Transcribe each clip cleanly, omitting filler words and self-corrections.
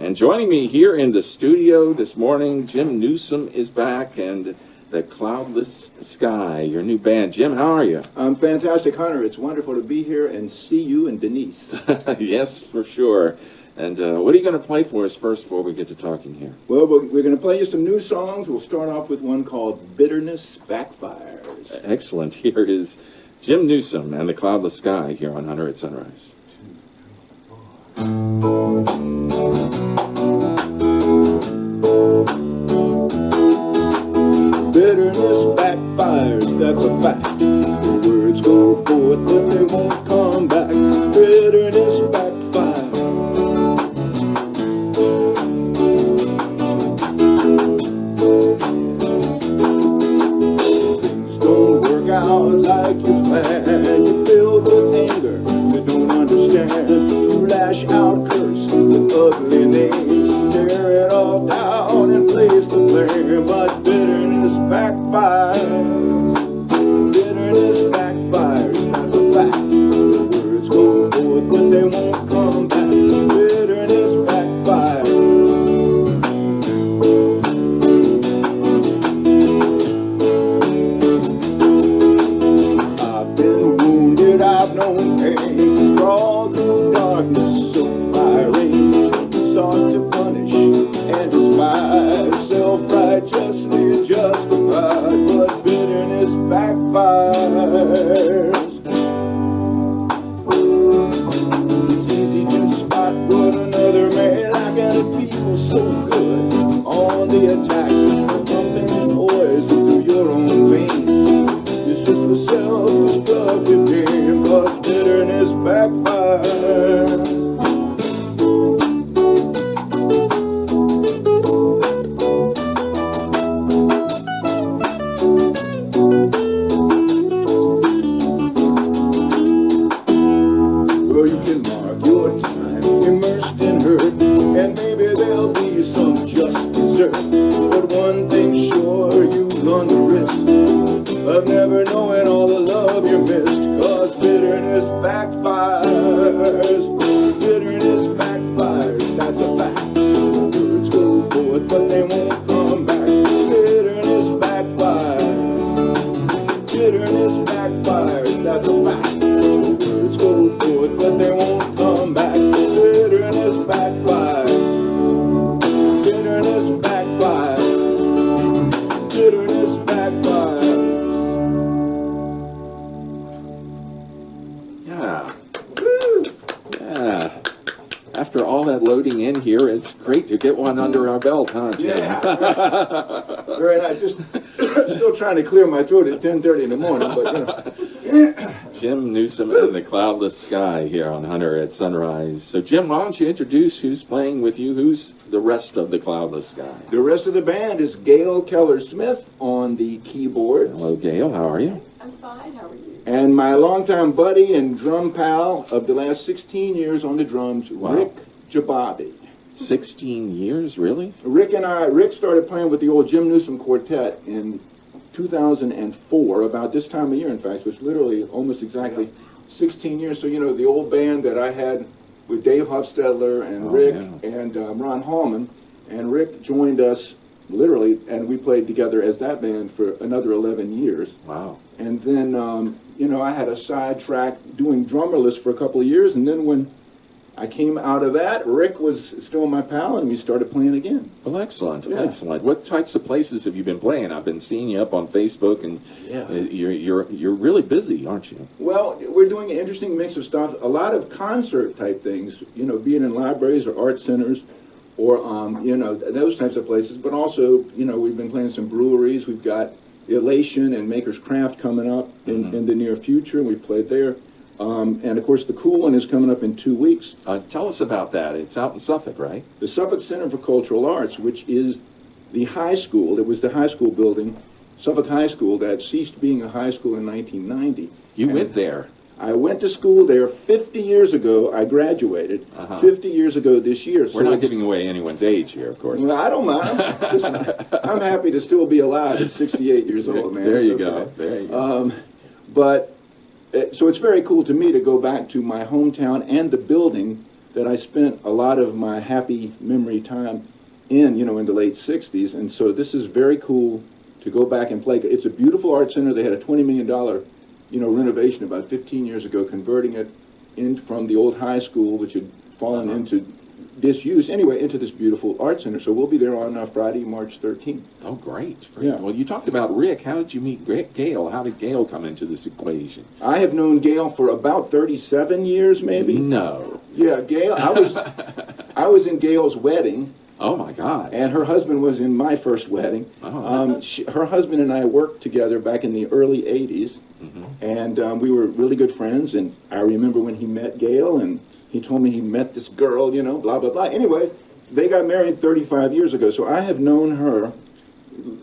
And joining me here in the studio this morning, Jim Newsom is back, and the Cloudless Sky, your new band. Jim, how are you? I'm fantastic, Hunter. It's wonderful to be here and see you and Denise. Yes, for sure. And what are you going to play for us first before we get to talking here? Well, we're going to play you some new songs. We'll start off with one called Bitterness Backfires. Excellent. Here is Jim Newsom and the Cloudless Sky here on Hunter at Sunrise. Bitterness backfires, that's a fact. The words go forth, but they won't come back. Bitterness backfires. Things don't work out like you planned. You're filled with anger, you don't understand. You lash out, curse with ugly names. Tear it all down and place the blame. But bitterness backfires. Bitterness backfires, that's a fact. The words go forth, but they won't come back. Bitterness backfires. I've been wounded, I've known pain. Crawled through darkness so fiery. Sought to punish and despise. Self-righteously justified, but bitterness backfires. It's easy to spot what another may lack, and it feels so good on the attack, pumping poison through your own veins. It's just a self-destructive game, but bitterness backfires. But one thing sure, you run the risk of never knowing all the love you missed. Cause bitterness backfires. Bitterness backfires, that's a fact. Words go forth, but they won't come back. Bitterness backfires. Bitterness backfires, that's a fact. Words go forth, but they won't come back. Bitterness backfires. Bitterness backfires. Bitterness backfires. Yeah. Woo. Yeah. After all that loading in here, it's great to get one under our belt, huh, Jim? Yeah. Very nice. Just still trying to clear my throat at 10:30 in the morning, but you know. Jim Newsom and the Cloudless Sky here on Hunter at Sunrise. So, Jim, why don't you introduce who's playing with you? Who's the rest of the Cloudless Sky? The rest of the band is GAIL Keller Smith on the keyboards. Hello, Gail. How are you? I'm fine. How are you? And my longtime buddy and drum pal of the last 16 years on the drums, Wow. Rick Jebavy. 16 years, really? Rick started playing with the old Jim Newsom Quartet in 2004, about this time of year, in fact, which literally almost exactly 16 years. So, you know, the old band that I had with Dave Hofstadler and Rick and Ron Hallman, and Rick joined us literally, and we played together as that band for another 11 years. Wow. And then, you know, I had a side track doing drummerless for a couple of years, and then when I came out of that, Rick was still my pal, and we started playing again. Well, excellent, Yeah. excellent. What types of places have you been playing? I've been seeing you up on Facebook, and you're really busy, aren't you? Well, we're doing an interesting mix of stuff. A lot of concert type things, you know, being in libraries or art centers, or you know, those types of places. But also, you know, we've been playing some breweries. We've got Elation and Maker's Craft coming up in the near future. We've played there. And of course, the cool one is coming up in 2 weeks. Tell us about that. It's out in Suffolk, right? The Suffolk Center for Cultural Arts, which is the high school. It was the high school building, Suffolk High School, that ceased being a high school in 1990. You went there. I went to school there 50 years ago. I graduated 50 years ago this year. We're not giving away anyone's age here, of course. Well, I don't mind. Listen, I'm happy to still be alive at 68 years old, man. There you It's go. okay. There you go. So it's very cool to me to go back to my hometown and the building that I spent a lot of my happy memory time in, in the late 60s. And so this is very cool to go back and play. It's a beautiful art center. They had a $20 million, renovation about 15 years ago, converting it in from the old high school, which had fallen into disuse, anyway, into this beautiful art center. So we'll be there on Friday, March 13th. Oh, great. Yeah. Well, you talked about Rick. How did you meet Gail? How did Gail come into this equation? I have known Gail for about 37 years, maybe. No. Yeah, Gail. I was in Gail's wedding. Oh, my God. And her husband was in my first wedding. Oh. Her husband and I worked together back in the early 80s. Mm-hmm. And we were really good friends. And I remember when he met Gail, and he told me he met this girl, blah, blah, blah. Anyway, they got married 35 years ago. So I have known her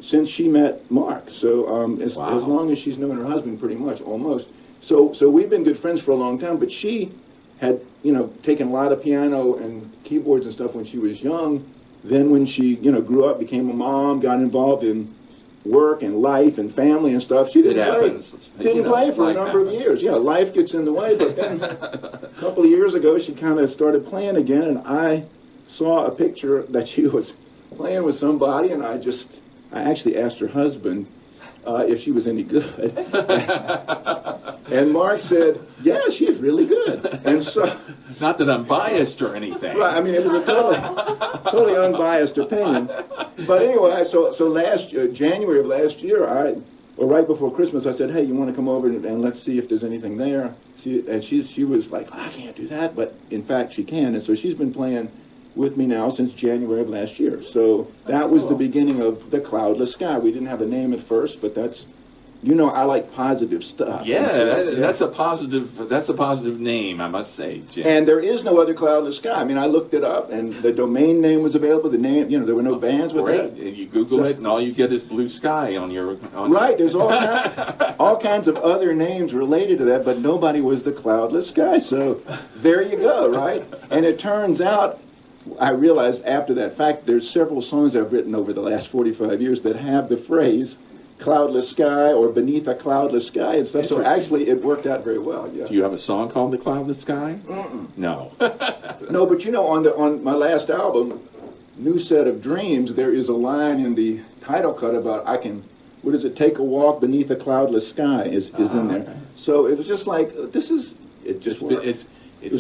since she met Mark. So as long as she's known her husband, pretty much, almost. So we've been good friends for a long time. But she had, taken a lot of piano and keyboards and stuff when she was young. Then when she, grew up, became a mom, got involved in work and life and family and stuff, she didn't play for a number of years. Yeah, life gets in the way. But then a couple of years ago, she kind of started playing again, and I saw a picture that she was playing with somebody, and I actually asked her husband if she was any good. And Mark said, yeah, she's really good. And so, not that I'm biased or anything. Right, I mean, it was a totally unbiased opinion. But anyway, so January of last year, right before Christmas, I said, hey, you want to come over and let's see if there's anything there. And she was like, I can't do that, but in fact she can. And so she's been playing with me now since January of last year. So that was the beginning of the Cloudless Sky. We didn't have a name at first, but that's, I like positive stuff. That's a positive name, I must say, Jim. And there is no other Cloudless Sky. I mean, I looked it up, and the domain name was available. The name, there were no bands with it. it. You Google it, and all you get is Blue Sky on your. Right. There's all kinds of other names related to that, but nobody was the Cloudless Sky. So there you go, right? And it turns out, I realized after that fact, there's several songs I've written over the last 45 years that have the phrase cloudless sky or beneath a cloudless sky and stuff. So actually it worked out very well. Yeah. Do you have a song called The Cloudless Sky? No. No, but on my last album, New Set of Dreams, there is a line in the title cut about take a walk beneath a cloudless sky is in there. Okay. So it was just like, it's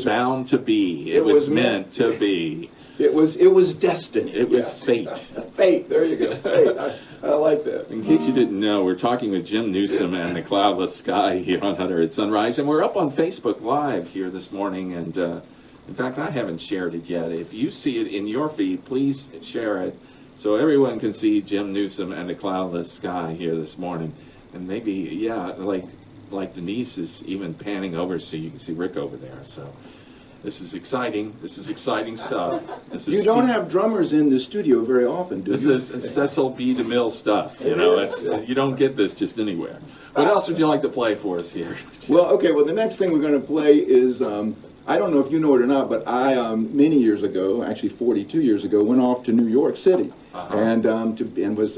bound to be. It was meant to be. It was destiny. It was fate. Fate, there you go. Fate. I like that. In case you didn't know, we're talking with Jim Newsom and the Cloudless Sky here on Hunter at Sunrise, and we're up on Facebook Live here this morning, and in fact, I haven't shared it yet. If you see it in your feed, please share it so everyone can see Jim Newsom and the Cloudless Sky here this morning. And maybe, like Denise is even panning over so you can see Rick over there. So this is exciting. This is exciting stuff. You don't have drummers in the studio very often, do you? This is Cecil B. DeMille stuff. You don't get this just anywhere. What else would you like to play for us here? Well, the next thing we're going to play is, I don't know if you know it or not, but I, many years ago, actually 42 years ago, went off to New York City. And I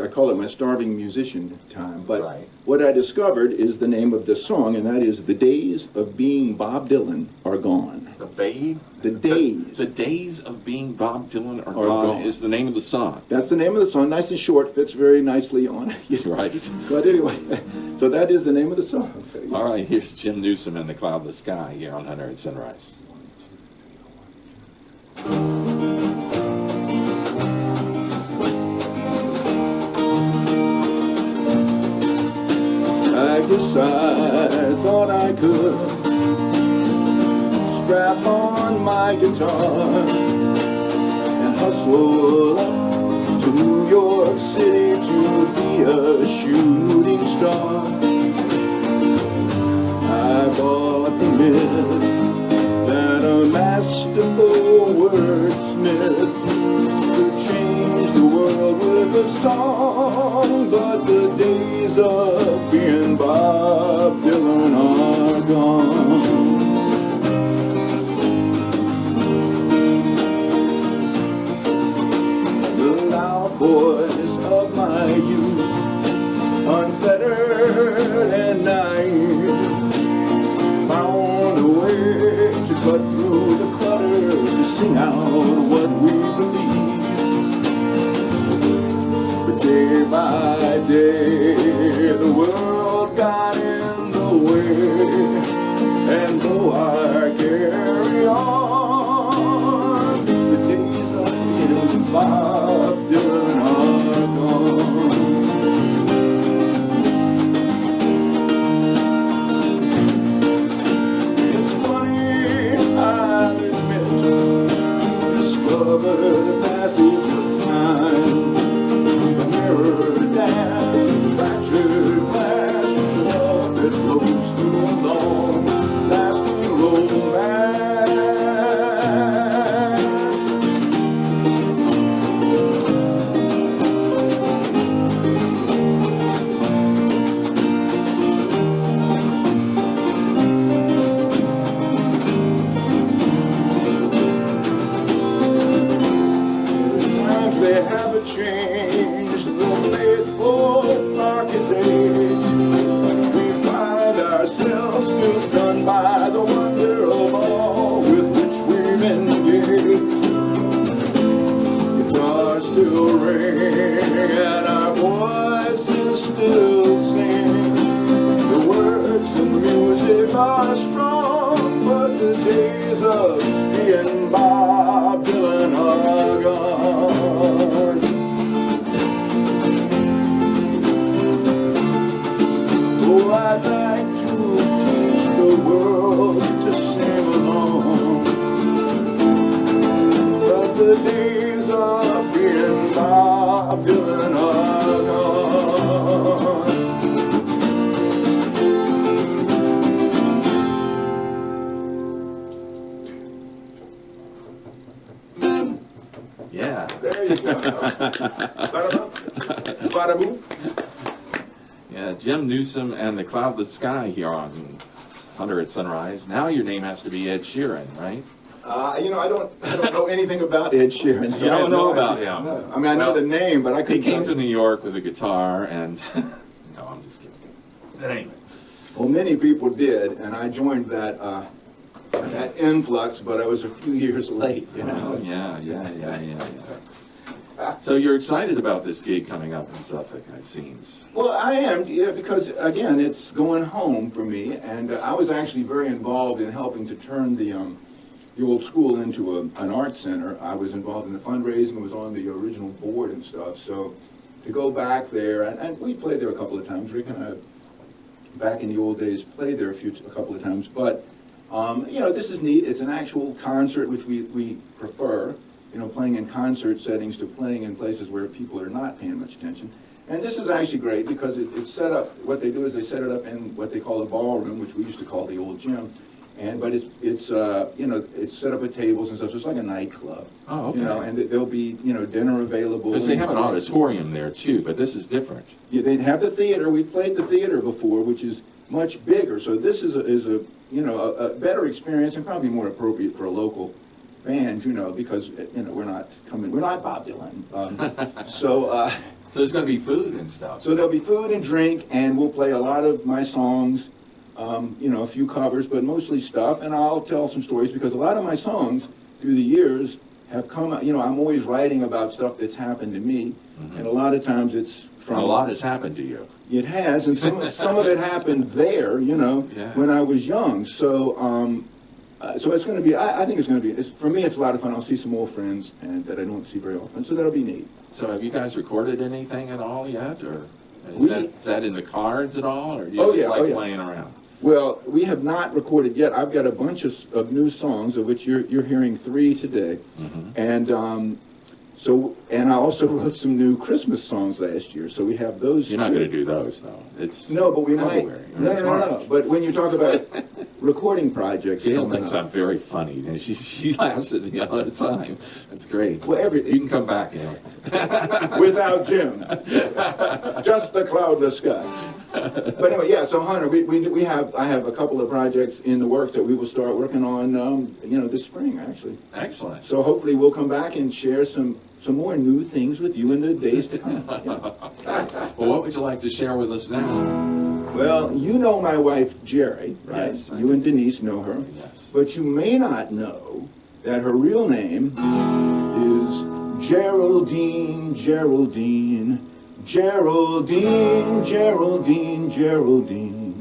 call it my starving musician time. But what I discovered is the name of this song, and that is "The Days of Being Bob Dylan Are Gone." The days of being Bob Dylan are gone is the name of the song. That's the name of the song. Nice and short, fits very nicely on it. Right. But anyway, so that is the name of the song. So, yes. All right, here's Jim Newsom and the Cloudless Sky here on Hunter at Sunrise. I guess I thought I could strap on my guitar and hustle up to New York City to be a shooting star. I bought the myth that a masterful wordsmith could change the world with a song, but the days of being Bob Dylan are gone. The loud voice of my youth, unfettered and naive, found a way to cut through the clutter, to change the faithful clock is 8. We find ourselves still stunned by the wonder of all with which we've engaged. Guitars still ring and our voices still sing. The words and music are strong, but the days of being Bob Dylan are gone. Oh, I'd like to teach the world to sing along, but the days of being Bob Dylan are gone. Yeah. There you go. Bada boom. Yeah, Jim Newsom and the Cloudless Sky here on Hunter at Sunrise. Now your name has to be Ed Sheeran, right? You know, I don't know anything about Ed Sheeran. So You don't know about idea. him. No. I mean, I know the name, but I He couldn't. came to New York with a guitar and... No, I'm just kidding. But anyway. Well, many people did, and I joined that influx, but I was a few years late. You know. Oh, yeah. So you're excited about this gig coming up in Suffolk, it seems. Well, I am, yeah, because again, it's going home for me, and I was actually very involved in helping to turn the old school into an art center. I was involved in the fundraising, was on the original board and stuff. So to go back there, and we played there a couple of times. Rick and I, back in the old days, played there a couple of times. But you know, this is neat. It's an actual concert, which we prefer. You know, playing in concert settings to playing in places where people are not paying much attention. And this is actually great because it's set up, what they do is they set it up in what they call a ballroom, which we used to call the old gym. But it's you know, it's set up with tables and stuff, so it's like a nightclub. Oh, okay. You know, and there'll be, you know, dinner available. Because they have an auditorium there too, but this is different. Yeah, they'd have the theater. We played the theater before, which is much bigger. So this is a you know, a better experience and probably more appropriate for a local band, you know, because, you know, we're not Bob Dylan. So there's going to be food and stuff. So there'll be food and drink, and we'll play a lot of my songs, you know, a few covers, but mostly stuff, and I'll tell some stories, because a lot of my songs through the years have come, you know, I'm always writing about stuff that's happened to me, and a lot of times it's from... A lot has happened to you. It has, and some of it happened there, you know, when I was young. So, so it's going to be, I think it's going to be, for me it's a lot of fun. I'll see some old friends and that I don't see very often, so that'll be neat. So have you guys recorded anything at all yet, or is that in the cards at all, or do you just like playing around? Well, we have not recorded yet. I've got a bunch of new songs, of which you're hearing 3 today, and and I also wrote some new Christmas songs last year, so we have those. You're not going to do those, though. It's no, but we February. might. No. But when you talk about recording projects, Gail thinks I'm very funny, and she laughs at me all the time. That's great. Well, you can come back, Gail. Without Jim, just the Cloudless Sky. But anyway, yeah. So Hunter, I have a couple of projects in the works that we will start working on, you know, this spring actually. Excellent. So hopefully we'll come back and share some more new things with you in the days to come. Well, what would you like to share with us now? Well, you know my wife, Jerry, right? Yes. You and Denise know her. Yes. But you may not know that her real name is Geraldine.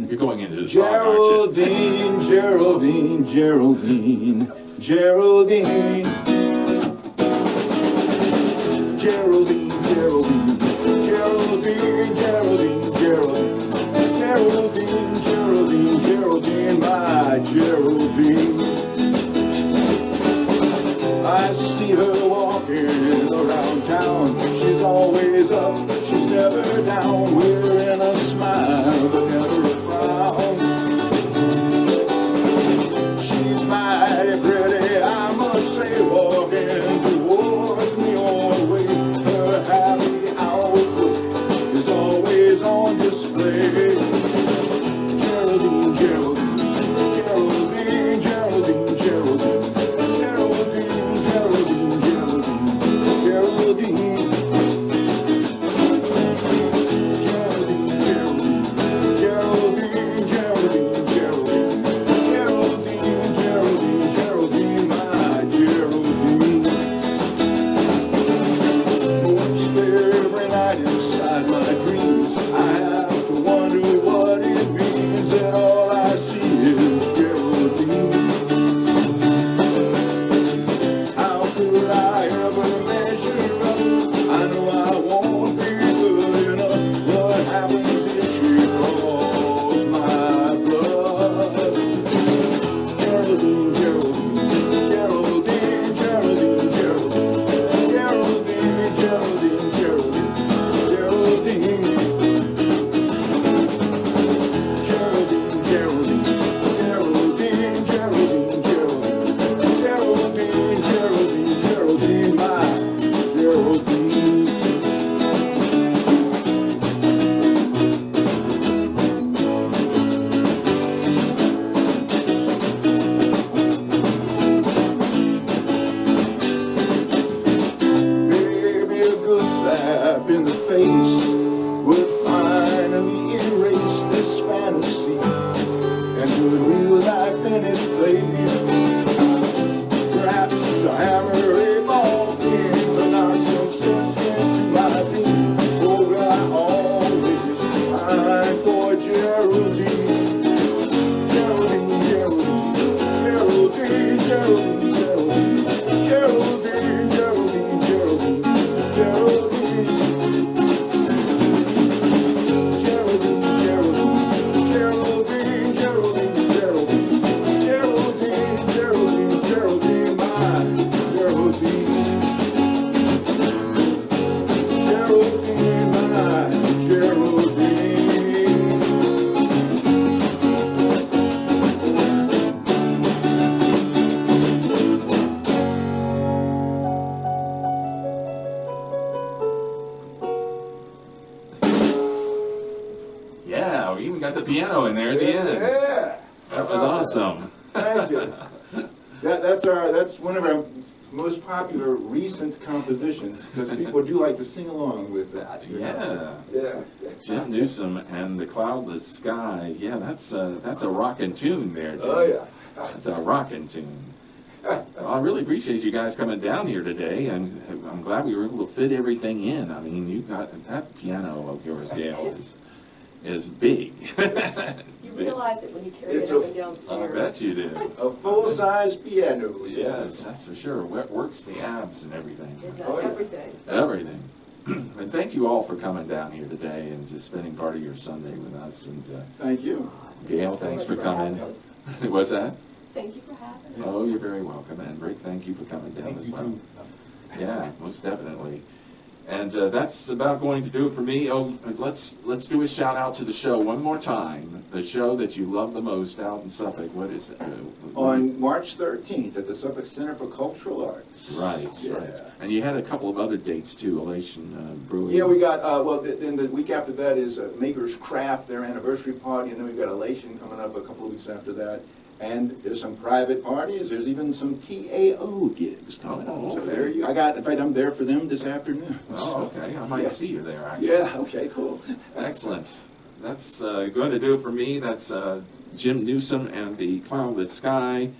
You're going into the song, aren't you? Geraldine. Geraldine. Geraldine, my Geraldine. I see her walking around town. She's always up, she's never down. Wearing a smile, but never a frown. She's mighty pretty, I must say, walking towards me all the way. Her happy outlook is always on face would finally erase this fantasy and put real life in its place. Perhaps the hammer evolved in, but not some sense in my being. Oh, will I always pine for Geraldine? Geraldine, Geraldine, Geraldine, Geraldine, Geraldine, Geraldine, Geraldine, Geraldine, Geraldine. Yeah, we even got the piano in there at the end. Yeah. That was awesome. Thank you. That's one of our most popular recent compositions because people do like to sing along with that. You know? Yeah. Yeah. Jim Newsom and the Cloudless Sky. Yeah, that's a rockin' tune there, Jim. Oh yeah. That's a rockin' tune. Well, I really appreciate you guys coming down here today, and I'm glad we were able to fit everything in. I mean, you got that piano of yours, Gail, is big. You realize it when you carry It's it up a- and I downstairs. bet you do. A full-size piano. Yes, that's for sure. Works the abs and everything. It Oh, does yeah. everything. Everything. And thank you all for coming down here today and just spending part of your Sunday with us. And Thank you. Gail, So thanks much for coming. having us. What's that? Thank you for having us. Oh, you're very welcome. And Rick, thank you for coming down as well. Yeah, most definitely. And that's about going to do it for me. Oh, let's do a shout out to the show one more time. The show that you love the most out in Suffolk. What is it? On March 13th at the Suffolk Center for Cultural Arts. Right, Yeah. right. And you had a couple of other dates too, Elation Brewing. Yeah, we got, then the week after that is Maker's Craft, their anniversary party, and then we've got Elation coming up a couple of weeks after that. And there's some private parties, there's even some TAO gigs coming up. Oh, So okay. there you, in fact, I'm there for them this afternoon. Oh, okay. I might Yeah. see you there, actually. Yeah, okay, cool. Excellent. That's going to do it for me. That's Jim Newsom and the Cloudless Sky.